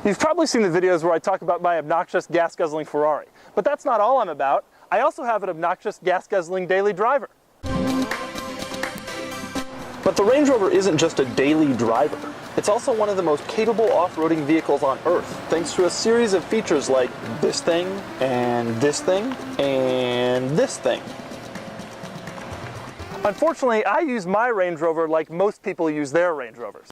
You've probably seen the videos where I talk about my obnoxious gas-guzzling Ferrari, but that's not all I'm about. I also have an obnoxious gas-guzzling daily driver. But the Range Rover isn't just a daily driver. It's also one of the most capable off-roading vehicles on Earth, thanks to a series of features like this thing, and this thing, and this thing. Unfortunately, I use my Range Rover like most people use their Range Rovers.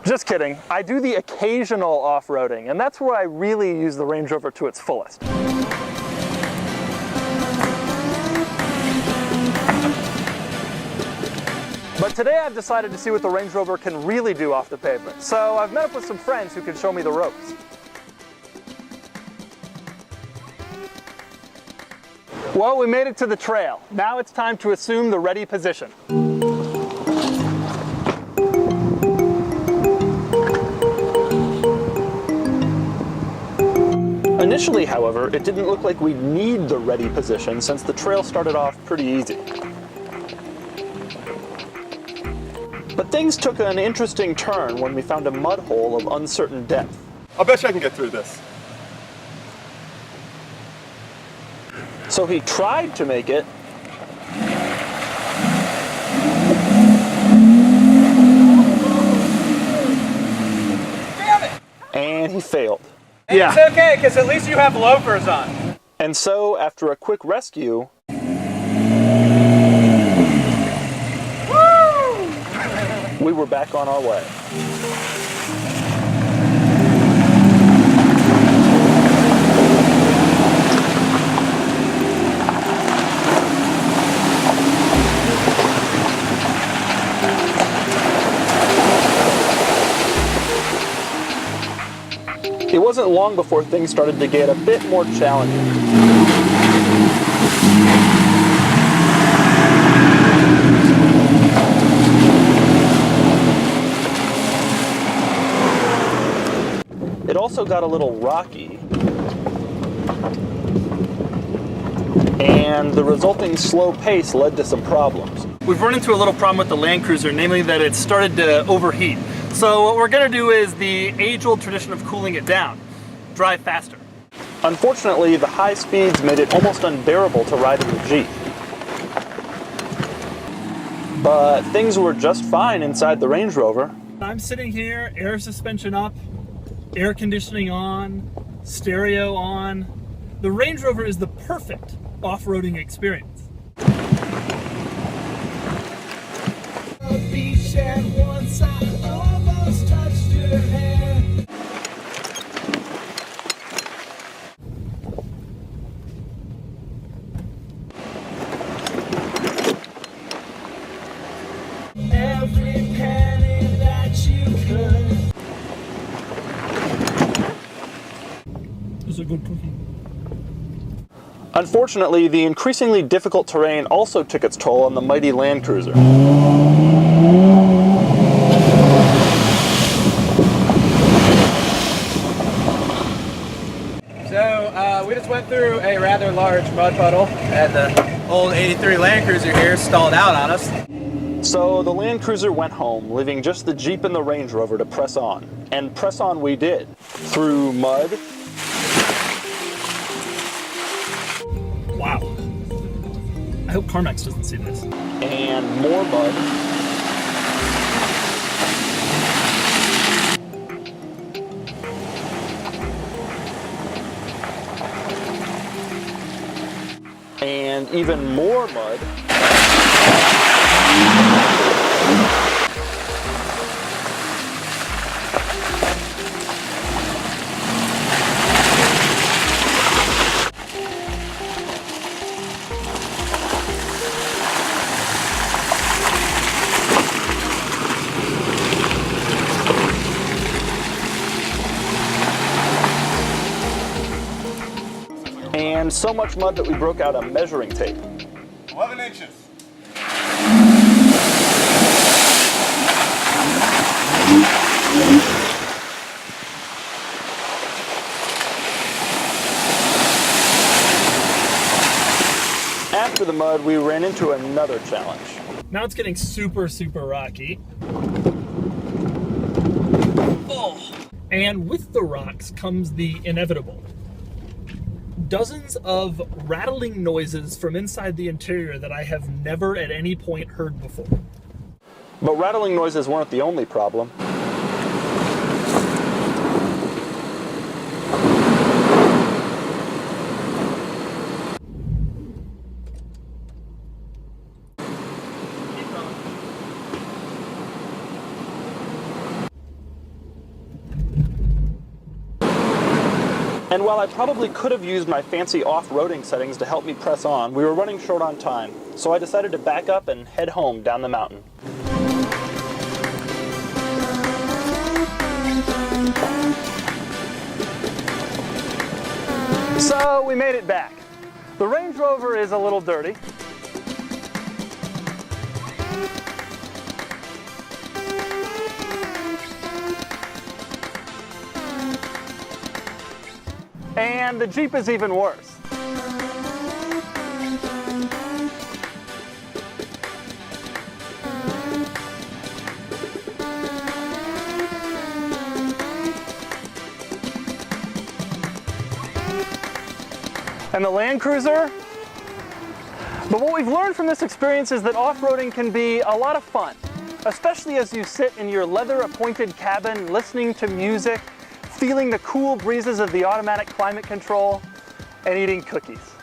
Just kidding. I do the occasional off-roading, and that's where I really use the Range Rover to its fullest. But today I've decided to see what the Range Rover can really do off the pavement. So I've met up with some friends who can show me the ropes. Well, we made it to the trail. Now it's time to assume the ready position. Initially, however, it didn't look like we'd need the ready position since the trail started off pretty easy. But things took an interesting turn when we found a mud hole of uncertain depth. I'll bet you I can get through this. So he tried to make it, Damn it! and he failed. And yeah. It's okay, because at least you have loafers on. And so, after a quick rescue, we were back on our way. It wasn't long before things started to get a bit more challenging. It also got a little rocky, and the resulting slow pace led to some problems. We've run into a little problem with the Land Cruiser, namely that it started to overheat. So what we're going to do is the age-old tradition of cooling it down. Drive faster. Unfortunately, the high speeds made it almost unbearable to ride in the Jeep. But things were just fine inside the Range Rover. I'm sitting here, air suspension up, air conditioning on, stereo on. The Range Rover is the perfect off-roading experience. Every penny that you could. This is a good cookie. Unfortunately, the increasingly difficult terrain also took its toll on the mighty Land Cruiser. So, we just went through a rather large mud puddle, and the old 83 Land Cruiser here stalled out on us. So the Land Cruiser went home, leaving just the Jeep and the Range Rover to press on. And press on we did. Through mud. Wow. I hope Carmex doesn't see this. And more mud. And even more mud. And so much mud that we broke out a measuring tape. 11 inches. after the mud, we ran into another challenge. Now it's getting super, super rocky. Oh. And with the rocks comes the inevitable. Dozens of rattling noises from inside the interior that I have never at any point heard before. But rattling noises weren't the only problem. And while I probably could have used my fancy off-roading settings to help me press on, we were running short on time, so I decided to back up and head home down the mountain. So we made it back. The Range Rover is a little dirty. And the Jeep is even worse. And the Land Cruiser. But what we've learned from this experience is that off-roading can be a lot of fun, especially as you sit in your leather-appointed cabin listening to music, feeling the cool breezes of the automatic climate control, and eating cookies.